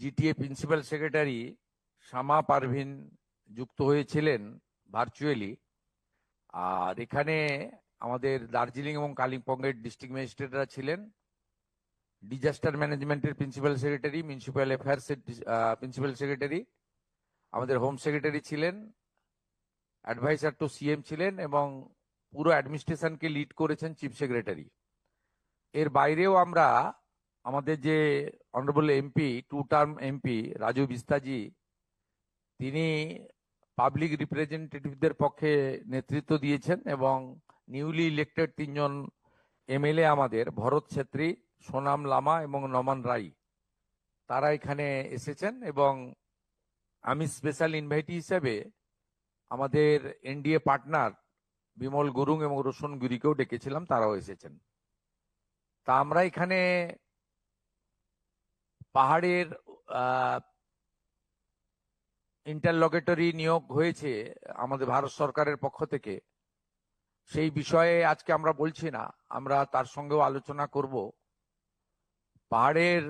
GTA principal secretary Shama Parvin যুক্ত হয়েছিলেন virtually. আর এখানে আমাদের দার্জিলিং এবং কালিম্পংয়ের ডিস্ট্রিক্ট ম্যাজিস্ট্রেটরা ছিলেন, ডিজাস্টার ম্যানেজমেন্টের প্রিন্সিপাল সেক্রেটারি, মিউনিসিপ্যাল অ্যাফেয়ার্সের প্রিন্সিপাল সেক্রেটারি, আমাদের হোম সেক্রেটারি ছিলেন, অ্যাডভাইজার টু সিএম ছিলেন এবং পুরো অ্যাডমিনিস্ট্রেশনকে লিড করেছেন চিফ সেক্রেটারি। এর বাইরেও আমরা আমাদের যে honourable MP, 2 term MP Raju Bistaji, তিনি পাবলিক রিপ্রেজেন্টেটিভদের পক্ষে নেতৃত্ব দিয়েছেন এবং নিউলি ইলেক্টেড 3 জন এমএলএ আমাদের ভরত ছেত্রী, সোনাম লামা এবং নমান রায়, তারা এখানে এসেছেন। এবং আমি স্পেশাল ইনভাইটি হিসেবে আমাদের এনডিএ পার্টনার বিমল গুরুং এবং রোশন গুরিকেও ডেকেছিলাম, তারাও এসেছেন। তা আমরা এখানে পাহাড়ের ইন্টারলকেটরি নিয়োগ হয়েছে আমাদের ভারত সরকারের পক্ষ থেকে, সেই বিষয়ে আজকে আমরা বলছি না, আমরা তার সঙ্গেও আলোচনা করব। পাহাড়ের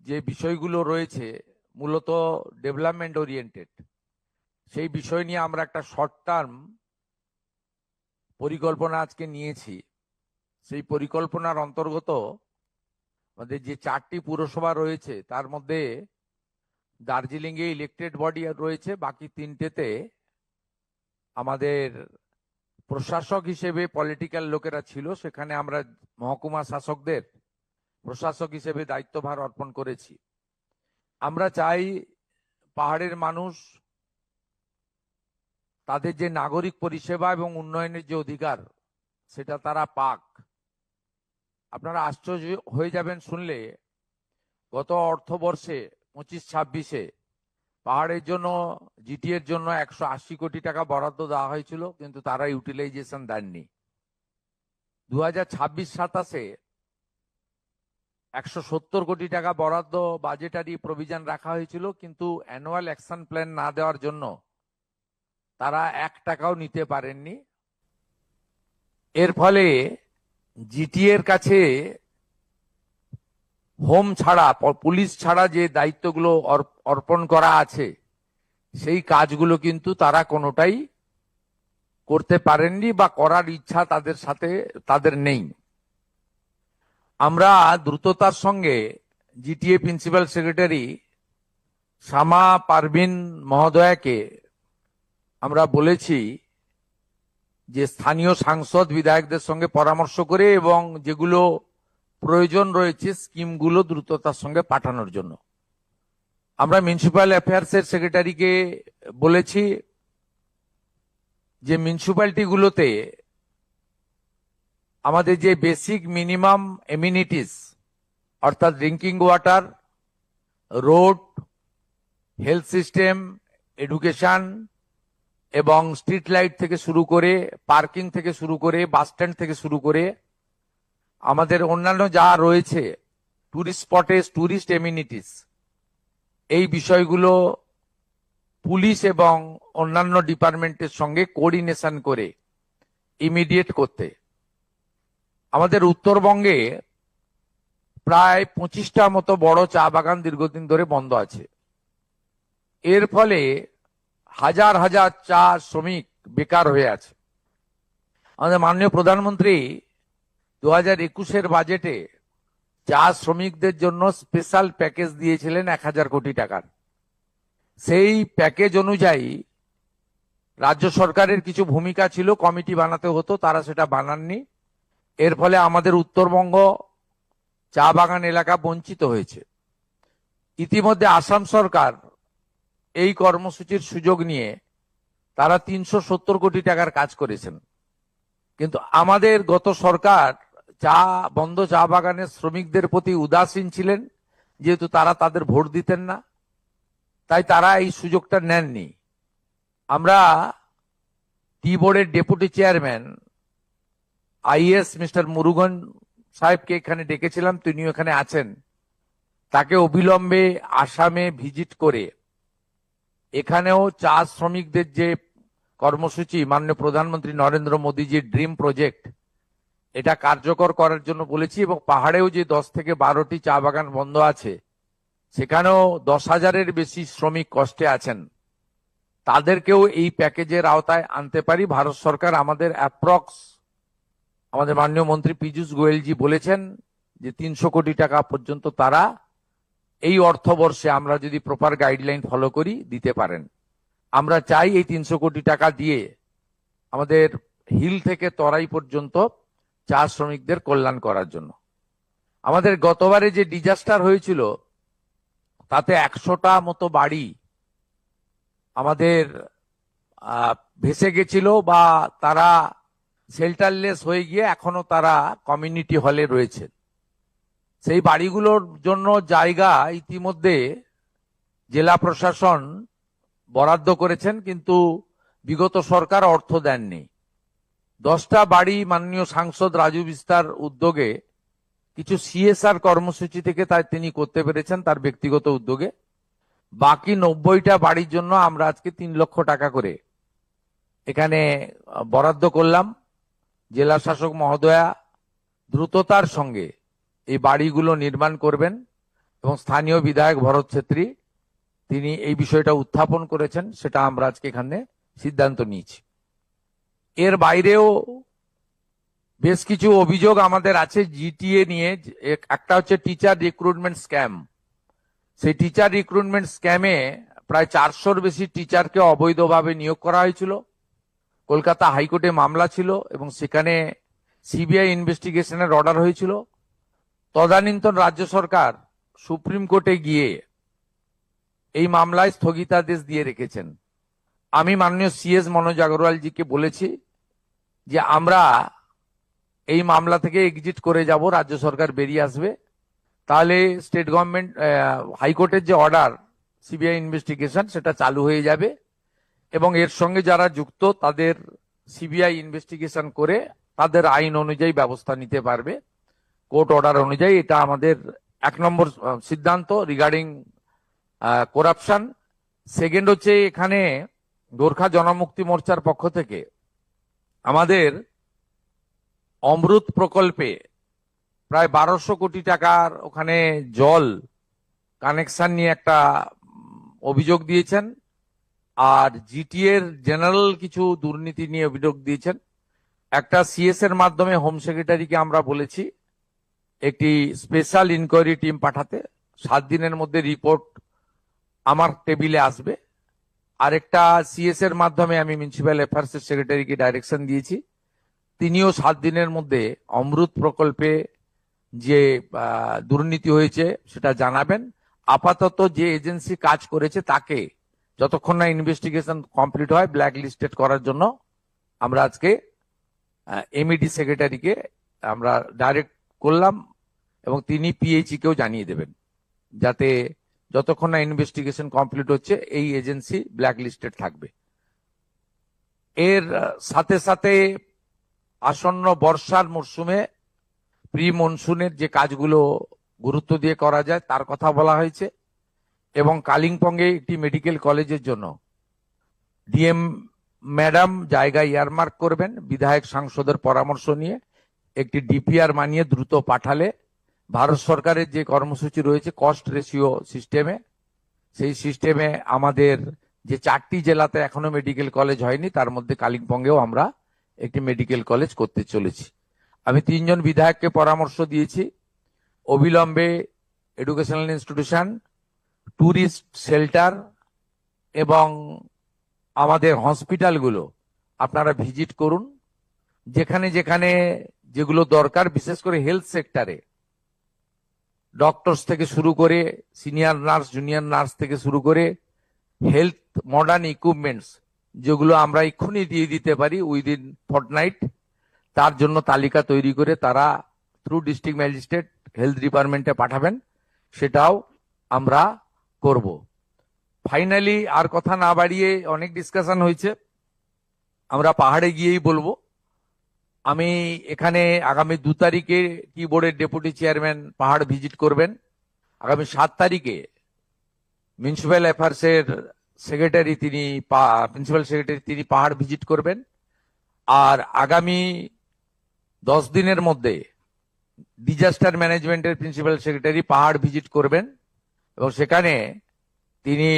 যে বিষয়গুলো রয়েছে মূলত ডেভেলপমেন্ট ওরিয়েন্টেড, সেই বিষয় নিয়ে আমরা একটা শর্ট টার্ম পরিকল্পনা আজকে নিয়েছি। সেই পরিকল্পনার অন্তর্গত আমাদের যে 4টি পুরসভা রয়েছে তার মধ্যে দার্জিলিং এ ইলেক্টেড বডি রয়েছে, বাকি 3টেতে আমাদের প্রশাসক হিসেবে পলিটিক্যাল লোকেরা ছিল, সেখানে আমরা মহকুমা শাসকদের প্রশাসক হিসেবে দায়িত্বভার অর্পণ করেছি। আমরা চাই পাহাড়ের মানুষ তাদের যে নাগরিক পরিষেবা এবং উন্নয়নের যে অধিকার সেটা তারা পাক। আপনারা আশ্চর্য হয়ে যাবেন শুনলে, গত অর্থবর্ষে 25-26-এ পাহাড়ের জন্য জিটিএর জন্য 180 কোটি টাকা বরাদ্দ দেওয়া হয়েছিল, কিন্তু তারা ইউটিলাইজেশন দেননি। 2026-27-এ 170 কোটি টাকা বরাদ্দ বাজেটারি প্রভিশন রাখা হয়েছিল, কিন্তু অ্যানুয়াল অ্যাকশন প্ল্যান না দেওয়ার জন্য তারা 1 টাকাও নিতে পারেননি। এর ফলে জিটিএর কাছে হোম ছাড়া, পুলিশ ছাড়া যে দায়িত্বগুলো অর্পণ করা আছে সেই কাজগুলো কিন্তু তারা কোনোটাই করতে পারেননি বা করার ইচ্ছা তাদের নেই। আমরা দ্রুততার সঙ্গে GTA principal secretary Shama Parveen মহোদয়াকে আমরা বলেছি যে স্থানীয় সাংসদ বিধায়কদের সঙ্গে পরামর্শ করে এবং যেগুলো প্রয়োজন রয়েছে স্কিমগুলো দ্রুততার সঙ্গে পাঠানোর জন্য। আমরা মিউনিসিপ্যাল অ্যাফেয়ার্সের সেক্রেটারিকে বলেছি যে মিউনিসিপ্যালিটিগুলোতে আমাদের যে বেসিক মিনিমাম এমিনিটিস অর্থাৎ drinking water, road, health system, education এবং স্ট্রিট লাইট থেকে শুরু করে, পার্কিং থেকে শুরু করে, বাস স্ট্যান্ড থেকে শুরু করে আমাদের অন্যান্য যা রয়েছে টুরিস্ট স্পটেস, টুরিস্ট এমিনিটিস, এই বিষয়গুলো পুলিশ এবং অন্যান্য ডিপার্টমেন্টের সঙ্গে কোঅর্ডিনেশন করে ইমিডিয়েট করতে। আমাদের উত্তরবঙ্গে প্রায় 25টা মতো বড় চা বাগান দীর্ঘদিন ধরে বন্ধ আছে। এর ফলে হাজার হাজার চা শ্রমিক বেকার হয়ে আছে। আমাদের মাননীয় প্রধানমন্ত্রী 2021-এর বাজেটে চা শ্রমিকদের জন্য স্পেশাল প্যাকেজ দিয়েছিলেন 1000 কোটি টাকার। সেই প্যাকেজ অনুযায়ী রাজ্য সরকারের কিছু ভূমিকা ছিল, কমিটি বানাতে হতো, তারা সেটা বানাননি। এর ফলে আমাদের উত্তরবঙ্গ চা বাগান এলাকা বঞ্চিত হয়েছে। ইতিমধ্যে আসাম সরকার এই কর্মসূচির সুযোগ নিয়ে তারা 370 কোটি টাকার কাজ করেছেন, কিন্তু আমাদের গত সরকার বন্ধ চা বাগানের শ্রমিকদের প্রতি উদাসীন ছিলেন, যেহেতু তারা তাদের ভোট দিতেন না, তাই তারা এই সুযোগটা নেননি। আমরা টি বোর্ডের deputy chairman is mister Murugan সাহেবকে এখানে ডেকেছিলাম, তিনিও এখানে আছেন। তাকে অবিলম্বে আসামে ভিজিট করে এখানেও চা শ্রমিকদের যে কর্মসূচি মাননীয় প্রধানমন্ত্রী নরেন্দ্র মোদীজির ড্রিম প্রজেক্ট, এটা কার্যকর করার জন্য বলেছি এবং পাহাড়েও যে 10 থেকে 12টি চা বাগান বন্ধ আছে সেখানেও 10,000-এর বেশি শ্রমিক কষ্টে আছেন, তাদেরকেও এই প্যাকেজের আওতায় আনতে পারি। ভারত সরকার আমাদের অ্যাপ্রক্স, আমাদের মাননীয় মন্ত্রী পীযূষ গোয়েলজি বলেছেন যে 300 কোটি টাকা পর্যন্ত তারা এই অর্থবর্ষে, আমরা যদি প্রপার গাইডলাইন ফলো করি, দিতে পারেন। আমরা চাই এই 300 কোটি টাকা দিয়ে আমাদের হিল থেকে তরাই পর্যন্ত চা শ্রমিকদের কল্যাণ করার জন্য। আমাদের গতবারে যে ডিজাস্টার হয়েছিল তাতে 100টা মতো বাড়ি আমাদের ভেসে গেছিল, বা তারা শেল্টারলেস হয়ে গিয়ে এখনো তারা কমিউনিটি হলে রয়েছে। সেই বাড়িগুলোর জন্য জায়গা ইতিমধ্যে জেলা প্রশাসন বরাদ্দ করেছেন, কিন্তু বিগত সরকার অর্থ দেননি। 10টা বাড়ি মাননীয় সাংসদ রাজু বিস্তার উদ্যোগে কিছু সিএসআর কর্মসূচি থেকে তিনি করতে পেরেছেন তার ব্যক্তিগত উদ্যোগে। বাকি 90টা বাড়ির জন্য আমরা আজকে 3 লক্ষ টাকা করে এখানে বরাদ্দ করলাম। জেলা শাসক মহোদয়া দ্রুততার সঙ্গে এই বাড়িগুলো নির্মাণ করবেন, এবং স্থানীয় বিধায়ক ভরত ছেত্রী তিনি এই বিষয়টা উত্থাপন করেছেন, সেটা আমরা আজকে এখানে সিদ্ধান্ত নিয়েছি। এর বাইরেও বেশ কিছু অভিযোগ আমাদের আছে জিটিএ নিয়ে। একটা হচ্ছে টিচার রিক্রুটমেন্ট স্ক্যাম। সেই টিচার রিক্রুটমেন্ট স্ক্যামে প্রায় 400-র বেশি টিচারকে অবৈধভাবে নিয়োগ করা হয়েছিল। কলকাতা হাইকোর্টে মামলা ছিল এবং সেখানে সিবিআই ইনভেস্টিগেশনের অর্ডার হয়েছিল। তদানীন্তন রাজ্য সরকার সুপ্রিম কোর্টে গিয়ে এই মামলায় স্থগিতাদেশ দিয়ে রেখেছেন। আমি মাননীয় সিএস মনোজ আগরওয়ালজিকে বলেছি যে আমরা এই মামলা থেকে এক্সিট করে যাব, রাজ্য সরকার বেরিয়ে আসবে, তাহলে স্টেট গভর্নমেন্ট হাইকোর্টের যে অর্ডার সিবিআই ইনভেস্টিগেশন সেটা চালু হয়ে যাবে, এবং এর সঙ্গে যারা যুক্ত তাদের সিবিআই ইনভেস্টিগেশন করে তাদের আইন অনুযায়ী ব্যবস্থা নিতে পারবে, কোর্ট অর্ডার অনুযায়ী। এটা আমাদের 1 নম্বর সিদ্ধান্ত রিগার্ডিং করাপশন। সেকেন্ড হচ্ছে, এখানে গোর্খা জনমুক্তি মোর্চার পক্ষ থেকে আমাদের অমৃত প্রকল্পে প্রায় 1200 কোটি টাকার ওখানে জল কানেকশন নিয়ে একটা অভিযোগ দিয়েছেন, আর জিটিএর জেনারেল কিছু দুর্নীতি নিয়ে অভিযোগ দিয়েছেন। একটা সিএস এর মাধ্যমে হোম সেক্রেটারিকে আমরা বলেছি একটি স্পেশাল ইনকোয়ারি টিম পাঠাতে, 7 দিনের মধ্যে রিপোর্ট আমার টেবিলে আসবে। আরেকটা সিএস এর মাধ্যমে আমি মিউনিসিপ্যাল অ্যাফেয়ার্স এর সেক্রেটারিকে ডাইরেকশন দিয়েছি, তিনিও 7 দিনের মধ্যে অমৃত প্রকল্পে যে দুর্নীতি হয়েছে সেটা জানাবেন। আপাতত যে এজেন্সি কাজ করেছে তাকে যতক্ষণ না ইনভেস্টিগেশন কমপ্লিট হয় ব্ল্যাক লিস্টেড করার জন্য আমরা আজকে এমইডি সেক্রেটারিকে আমরা ডাইরেক্ট করলাম, এবং তিনি পিএইচই কেও জানিয়ে দেবেন, যাতে যতক্ষণ না ইনভেস্টিগেশন কমপ্লিট হচ্ছে এই এজেন্সি ব্ল্যাক লিস্টেড থাকবে। এর সাথে সাথে আসন্ন বর্ষার মরশুমে প্রি মনসুনের যে কাজগুলো গুরুত্ব দিয়ে করা যায় তার কথা বলা হয়েছে, এবং কালিম্পংয়ে একটি মেডিকেল কলেজের জন্য ডিএম ম্যাডাম জায়গা ইয়ারমার্ক করবেন, বিধায়ক সাংসদের পরামর্শ নিয়ে একটি ডিপিআর মানিয়ে দ্রুত পাঠালে ভারত সরকারের যে কর্মসূচি রয়েছে কস্ট রেশিও সিস্টেমে, সেই সিস্টেমে আমাদের যে 4টি জেলাতে এখনো মেডিকেল কলেজ হয়নি তার মধ্যে কালিম্পংয়েও আমরা একটি মেডিকেল কলেজ করতে চলেছি। আমি 3 জন বিধায়ককে পরামর্শ দিয়েছি অবিলম্বে এডুকেশনাল ইনস্টিটিউশন, ট্যুরিস্ট শেল্টার এবং আমাদের হসপিটালগুলো আপনারা ভিজিট করুন। যেখানে যেখানে যেগুলো দরকার, বিশেষ করে হেলথ সেক্টরে ডক্টরস থেকে শুরু করে সিনিয়র নার্স, জুনিয়র নার্স থেকে শুরু করে হেলথ মডার্ন ইকুইপমেন্টস যেগুলো আমরা এক্ষুনি দিয়ে দিতে পারি উইদিন ফর্টনাইট, তার জন্য তালিকা তৈরি করে তারা থ্রু ডিস্ট্রিক্ট ম্যাজিস্ট্রেট হেলথ ডিপার্টমেন্টে পাঠাবেন, সেটাও আমরা করব। ফাইনালি আর কথা না বাড়িয়ে, অনেক ডিসকাশন হয়েছে, আমরা পাহাড়ে গিয়েই বলবো। আমি এখানে আগামী 2 তারিখে টি বোর্ডের ডেপুটি চেয়ারম্যান পাহাড় ভিজিট করবেন, আগামী 7 তারিখে মিউনিসিপ্যাল অ্যাফেয়ার্স এর সেক্রেটারি প্রিন্সিপাল সেক্রেটারি তিনি পাহাড় ভিজিট করবেন, আর আগামী 10 দিনের মধ্যে ডিজাস্টার ম্যানেজমেন্টের প্রিন্সিপাল সেক্রেটারি পাহাড় ভিজিট করবেন, এবং সেখানে তিনি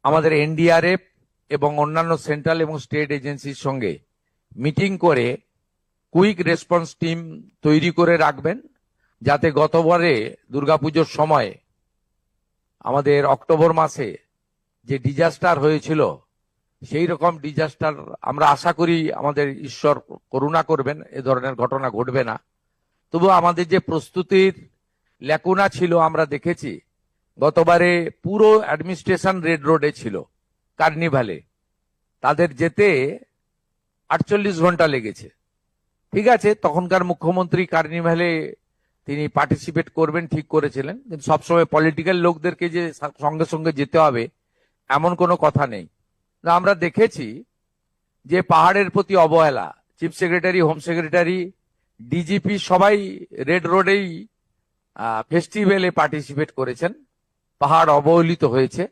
আমাদের এনডিআরএফ এবং অন্যান্য সেন্ট্রাল এবং স্টেট এজেন্সির সঙ্গে মিটিং করে কুইক রেসপন্স টিম তৈরি করে রাখবেন, যাতে গতবারে দুর্গাপুজোর সময় আমাদের অক্টোবর মাসে যে ডিজাস্টার হয়েছিল সেই রকম ডিজাস্টার আমরা আশা করি আমাদের ঈশ্বর করুণা করবেন, এ ধরনের ঘটনা ঘটবে না। তবু আমাদের যে প্রস্তুতির ল্যাকুনা ছিল আমরা দেখেছি, গতবারে পুরো অ্যাডমিনিস্ট্রেশন রেড রোডে ছিল কার্নিভালে, তাদের যেতে 48 ঘন্টা লেগেছে। ঠিক আছে, তখনকার মুখ্যমন্ত্রী কার্নিভালে তিনি পার্টিসিপেট করবেন ঠিক করেছিলেন, কিন্তু সবসময় পলিটিক্যাল লোকদেরকে যে সঙ্গে সঙ্গে যেতে হবে এমন কোনো কথা নেই। আমরা দেখেছি যে পাহাড়ের প্রতি অবহেলা, chief secretary, home secretary, DGP সবাই রেড রোডেই ফেস্টিভ্যালে পার্টিসিপেট করেছেন, পাহাড় অবহেলিত হয়েছে।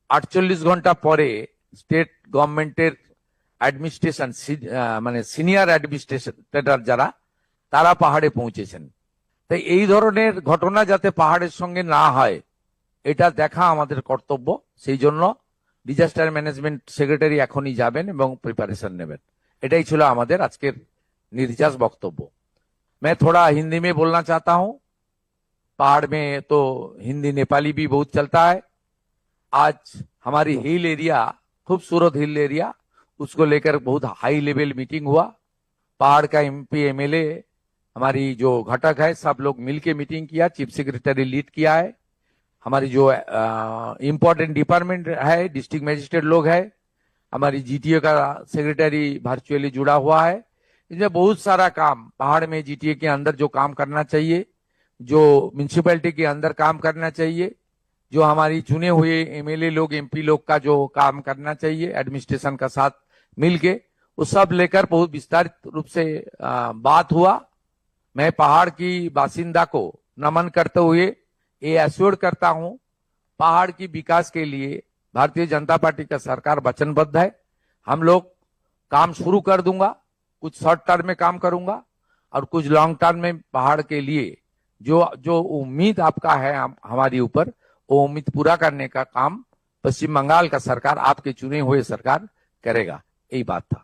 48 ঘন্টা পরে স্টেট গভর্নমেন্টের অ্যাডমিনিস্ট্রেশন মানে সিনিয়র অ্যাডমিনিস্ট্রেটর যারা, তারা পাহাড়ে পৌঁছেছেন। তাই এই ধরনের ঘটনা যাতে পাহাড়ের সঙ্গে না হয় এটা দেখা আমাদের কর্তব্য। সেই জন্য ডিজাস্টার ম্যানেজমেন্ট সেক্রেটারি এখনই যাবেন এবং প্রিপারেশন নেবেন। এটাই ছিল আমাদের আজকের निर्जास वक्तव्य। मैं थोड़ा हिंदी में बोलना चाहता हूं। पहाड़ में तो हिंदी नेपाली भी बहुत चलता है। आज हमारी हिल एरिया, खूबसूरत हिल एरिया, उसको लेकर बहुत हाई लेवल मीटिंग हुआ। पहाड़ का एमपी एमएलए, हमारी जो घटक है, सब लोग मिलके मीटिंग किया, चीफ सेक्रेटरी लीड किया है। हमारी जो इम्पोर्टेंट डिपार्टमेंट है, डिस्ट्रिक्ट मजिस्ट्रेट लोग है, हमारी जीटीए का सेक्रेटरी वर्चुअली जुड़ा हुआ है। इसमें बहुत सारा काम पहाड़ में जीटीए के अंदर जो काम करना चाहिए, जो म्यूनिसिपैलिटी के अंदर काम करना चाहिए, जो हमारी चुने हुए एमएलए लोग, एमपी लोग का जो काम करना चाहिए एडमिनिस्ट्रेशन का साथ मिलके, वो सब लेकर बहुत विस्तारित रूप से बात हुआ। मैं पहाड़ की बासिंदा को नमन करते हुए ये एश्योर करता हूं, पहाड़ की विकास के लिए भारतीय जनता पार्टी का सरकार वचनबद्ध है। हम लोग काम शुरू कर दूंगा, कुछ शॉर्ट टर्म में काम करूंगा और कुछ लॉन्ग टर्म में पहाड़ के लिए जो जो उम्मीद आपका है हमारी ऊपर, वो उम्मीद पूरा करने का काम पश्चिम बंगाल का सरकार, आपके चुने हुए सरकार करेगा। यही बात था।